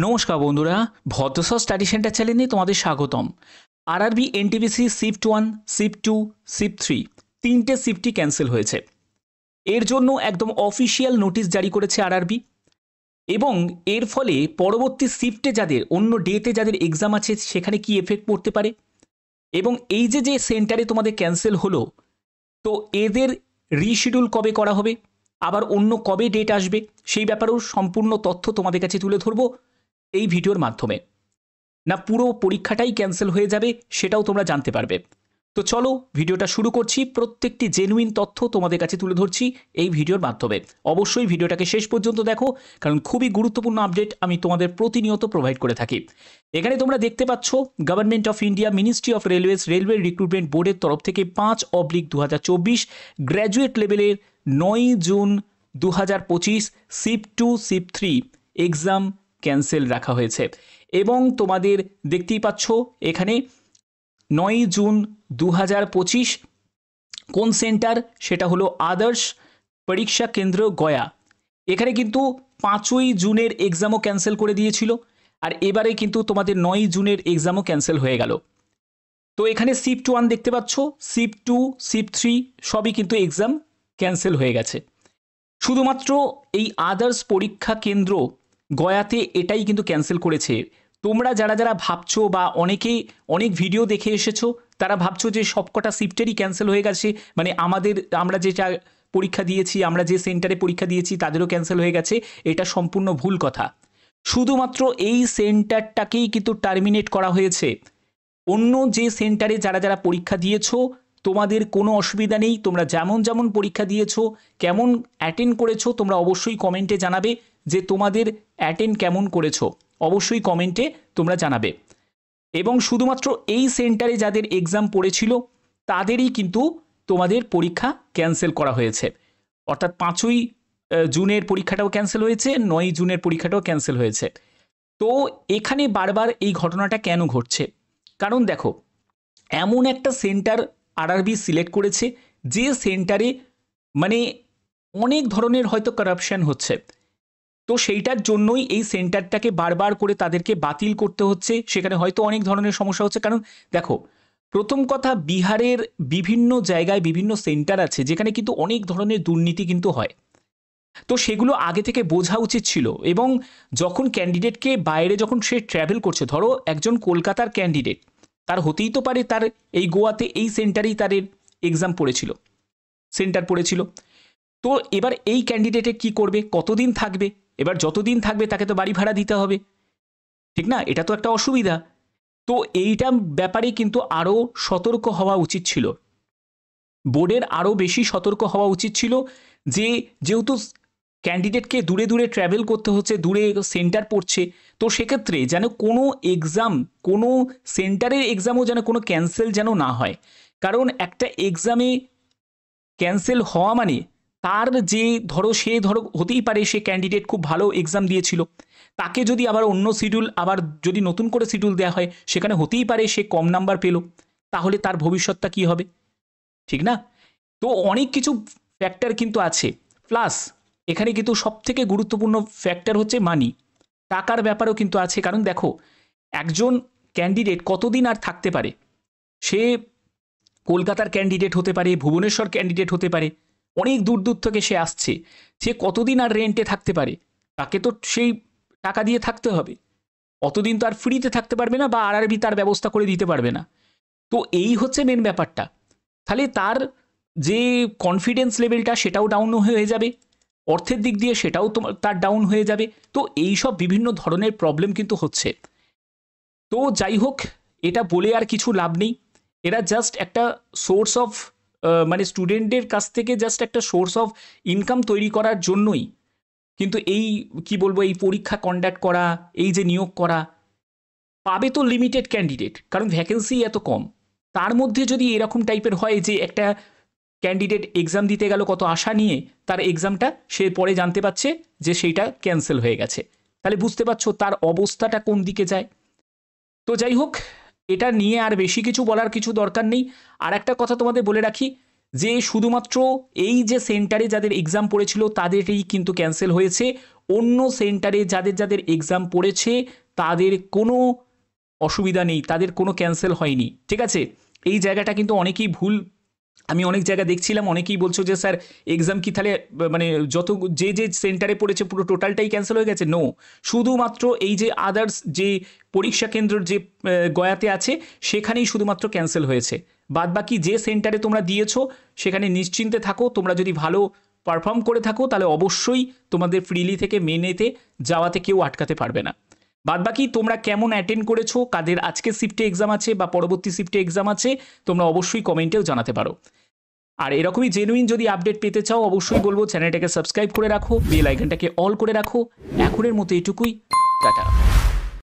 নমস্কার বন্ধুরা, ভদ্রসর study centre চ্যানেলে তোমাদের স্বাগতম। RRB NTPC shift 1, shift 2, shift 3 তিনটে শিফটই ক্যান্সেল হয়েছে। এর জন্য একদম অফিসিয়াল নোটিশ জারি করেছে আরআরবি এবং এর ফলে পরবর্তী শিফটে যাদের অন্য ডেতে যাদের এক্সাম আছে সেখানে কি এফেক্ট পড়তে পারে এবং এই যে সেন্টারে তোমাদের ক্যান্সেল হলো, তো এদের রিশিডিউল কবে করা হবে, আবার অন্য কবে ডেট আসবে, সেই ব্যাপারেও সম্পূর্ণ তথ্য তোমাদের কাছে তুলে ধরবো এই ভিডিওর মাধ্যমে। না পুরো পরীক্ষাটাই ক্যান্সেল হয়ে যাবে সেটাও তোমরা জানতে পারবে। তো চলো ভিডিওটা শুরু করছি। প্রত্যেকটি জেনুইন তথ্য তোমাদের কাছে তুলে ধরছি এই ভিডিওর মাধ্যমে। অবশ্যই ভিডিওটাকে শেষ পর্যন্ত দেখো, কারণ খুবই গুরুত্বপূর্ণ আপডেট আমি তোমাদের প্রতিনিয়ত প্রোভাইড করে থাকি। এখানে তোমরা দেখতে পাচ্ছ government of India, ministry of railways, railway recruitment বোর্ডের তরফ থেকে 5/2024 গ্র্যাজুয়েট লেভেলের 9 June 2025 shift 2, shift 3 exam cancel রাখা হয়েছে। এবং তোমাদের দেখতেই পাচ্ছ এখানে 9 জুন 2025 কোন সেন্টার, সেটা হলো আদর্শ পরীক্ষা কেন্দ্র গয়া। এখানে কিন্তু 5ই জুনের এক্সামও ক্যান্সেল করে দিয়েছিল, আর এবারে কিন্তু তোমাদের 9 জুনের এক্সামও ক্যান্সেল হয়ে গেল। তো এখানে শিফট 1 দেখতে পাচ্ছ, শিফট 2, শিফট 3 সবই কিন্তু এক্সাম ক্যান্সেল হয়ে গেছে। শুধুমাত্র এই আদার্স পরীক্ষা কেন্দ্র গয়াতে এটাই কিন্তু ক্যান্সেল করেছে। তোমরা যারা যারা ভাবছো বা অনেকেই অনেক ভিডিও দেখে এসেছো, তারা ভাবছো যে সবকটা শিফটেরই ক্যান্সেল হয়ে গেছে, মানে আমরা যেটা পরীক্ষা দিয়েছি, আমরা যে সেন্টারে পরীক্ষা দিয়েছি তাদেরও ক্যান্সেল হয়ে গেছে। এটা সম্পূর্ণ ভুল কথা। শুধুমাত্র এই সেন্টারটাকেই কিন্তু টার্মিনেট করা হয়েছে। অন্য যে সেন্টারে যারা যারা পরীক্ষা দিয়েছো তোমাদের কোনো অসুবিধা নেই। তোমরা যেমন যেমন পরীক্ষা দিয়েছো, কেমন অ্যাটেন্ড করেছো, তোমরা অবশ্যই কমেন্টে জানাবে যে তোমাদের অ্যাটেন্ড কেমন করেছো, অবশ্যই কমেন্টে তোমরা জানাবে। এবং শুধুমাত্র এই সেন্টারে যাদের এক্সাম পড়েছিল তাদেরই কিন্তু তোমাদের পরীক্ষা ক্যান্সেল করা হয়েছে। অর্থাৎ 5ই জুনের পরীক্ষাটাও ক্যান্সেল হয়েছে, 9 জুনের পরীক্ষাটাও ক্যান্সেল হয়েছে। তো এখানে বারবার এই ঘটনাটা কেন ঘটছে? কারণ দেখো, এমন একটা সেন্টার আরআরবি সিলেক্ট করেছে যে সেন্টারে মানে অনেক ধরনের হয়তো কারাপশন হচ্ছে। তো সেইটার জন্যই এই সেন্টারটাকে বারবার করে তাদেরকে বাতিল করতে হচ্ছে। সেখানে হয়তো অনেক ধরনের সমস্যা হচ্ছে। কারণ দেখো, প্রথম কথা, বিহারের বিভিন্ন জায়গায় বিভিন্ন সেন্টার আছে যেখানে কিন্তু অনেক ধরনের দুর্নীতি কিন্তু হয়। তো সেগুলো আগে থেকে বোঝা উচিত ছিল। এবং যখন ক্যান্ডিডেটকে বাইরে যখন সে ট্র্যাভেল করছে, ধরো একজন কলকাতার ক্যান্ডিডেট, তার হতেই তো পারে তার এই গোয়াতে এই সেন্টারেই তার এক্সাম পড়েছিল, সেন্টার পড়েছিল। তো এবার এই ক্যান্ডিডেটে কি করবে, কতদিন থাকবে? এবার যতদিন থাকবে তাকে তো বাড়ি ভাড়া দিতে হবে, ঠিক না? এটা তো একটা অসুবিধা। তো এইটা ব্যাপারে কিন্তু আরও সতর্ক হওয়া উচিত ছিল, বোর্ডের আরও বেশি সতর্ক হওয়া উচিত ছিল। যেহেতু ক্যান্ডিডেটকে দূরে দূরে ট্র্যাভেল করতে হচ্ছে, দূরে সেন্টার পড়ছে, তো সেক্ষেত্রে যেন কোনো এক্সাম, কোনো সেন্টারের এক্সামও যেন কোনো ক্যান্সেল যেন না হয়। কারণ একটা এক্সামে ক্যান্সেল হওয়া মানে তার যে ধরো হতেই পারে সে ক্যান্ডিডেট খুব ভালো এক্সাম দিয়েছিল, তাকে যদি আবার অন্য শিডিউল, আবার যদি নতুন করে শিডিউল দেওয়া হয়, সেখানে হতেই পারে সে কম নাম্বার পেল, তাহলে তার ভবিষ্যৎটা কী হবে, ঠিক না? তো অনেক কিছু ফ্যাক্টর কিন্তু আছে। প্লাস এখানে কিন্তু সবথেকে গুরুত্বপূর্ণ ফ্যাক্টর হচ্ছে মানি, টাকার ব্যাপারও কিন্তু আছে। কারণ দেখো, একজন ক্যান্ডিডেট কতদিন আর থাকতে পারে? সে কলকাতার ক্যান্ডিডেট হতে পারে, ভুবনেশ্বর ক্যান্ডিডেট হতে পারে, অনেক দূর দূর থেকে সে আসছে, সে কতদিন আর রেন্টে থাকতে পারে? তাকে তো সেই টাকা দিয়ে থাকতে হবে, অতদিন তো আর ফ্রিতে থাকতে পারবে না, বা আরআরবি তার ব্যবস্থা করে দিতে পারবে না। তো এই হচ্ছে মেন ব্যাপারটা। তাহলে তার যে কনফিডেন্স লেভেলটা সেটাও ডাউন হয়ে যাবে, অর্থের দিক দিয়ে সেটাও তার ডাউন হয়ে যাবে। তো এই সব বিভিন্ন ধরনের প্রবলেম কিন্তু হচ্ছে। তো যাই হোক, এটা বলে আর কিছু লাভ নেই। এরা জাস্ট একটা সোর্স অফ, মানে স্টুডেন্টদের কাছ থেকে জাস্ট একটা সোর্স অফ ইনকাম তৈরি করার জন্যই কিন্তু এই কি বলবো, এই পরীক্ষা কন্ডাক্ট করা, এই যে নিয়োগ করা। পাবে তো লিমিটেড ক্যান্ডিডেট, কারণ ভ্যাকেন্সি এত কম। তার মধ্যে যদি এরকম টাইপের হয় যে একটা ক্যান্ডিডেট এক্সাম দিতে গেল কত আশা নিয়ে, তার এক্সামটা সে পরে জানতে পারছে যে সেইটা ক্যান্সেল হয়ে গেছে, তাহলে বুঝতে পারছো তার অবস্থাটা কোন দিকে যায়। তো যাই হোক, এটা নিয়ে আর বেশি কিছু বলার কিছু দরকার নেই। আর একটা কথা তোমাদের বলে রাখি, যে শুধুমাত্র এই যে সেন্টারে যাদের এক্সাম পড়েছিল তাদেরই কিন্তু ক্যান্সেল হয়েছে, অন্য সেন্টারে যাদের যাদের এক্সাম পড়েছে তাদের কোনো অসুবিধা নেই, তাদের কোনো ক্যান্সেল হয়নি, ঠিক আছে? এই জায়গাটা কিন্তু অনেকেই ভুল, আমি অনেক জায়গা দেখছিলাম, অনেকেই বলছো যে স্যার এক্সাম কি তাহলে মানে যত যে যে সেন্টারে পড়েছে পুরো টোটালটাই ক্যান্সেল হয়ে গেছে? নো, শুধুমাত্র এই যে আদার্স যে পরীক্ষা কেন্দ্র যে গয়াতে আছে সেখানেই শুধুমাত্র ক্যান্সেল হয়েছে। বাদবাকি যে সেন্টারে তোমরা দিয়েছো সেখানে নিশ্চিন্তে থাকো, তোমরা যদি ভালো পারফর্ম করে থাকো তাহলে অবশ্যই তোমাদের ফ্রিলি থেকে মেনেতে যাওয়াতে কেউ আটকাতে পারবে না। বাদবাকি তোমরা কেমন অ্যাটেন্ড করেছো, কাদের আজকে শিফটে এক্সাম আছে বা পরবর্তী শিফটে এক্সাম আছে, তোমরা অবশ্যই কমেন্টেও জানাতে পারো। আর এরকমই জেনুইন যদি আপডেট পেতে চাও অবশ্যই বলবো চ্যানেলটাকে সাবস্ক্রাইব করে রাখো, বেল আইকনটাকে অল করে রাখো। এখনের মতো এটুকুই, টাটা।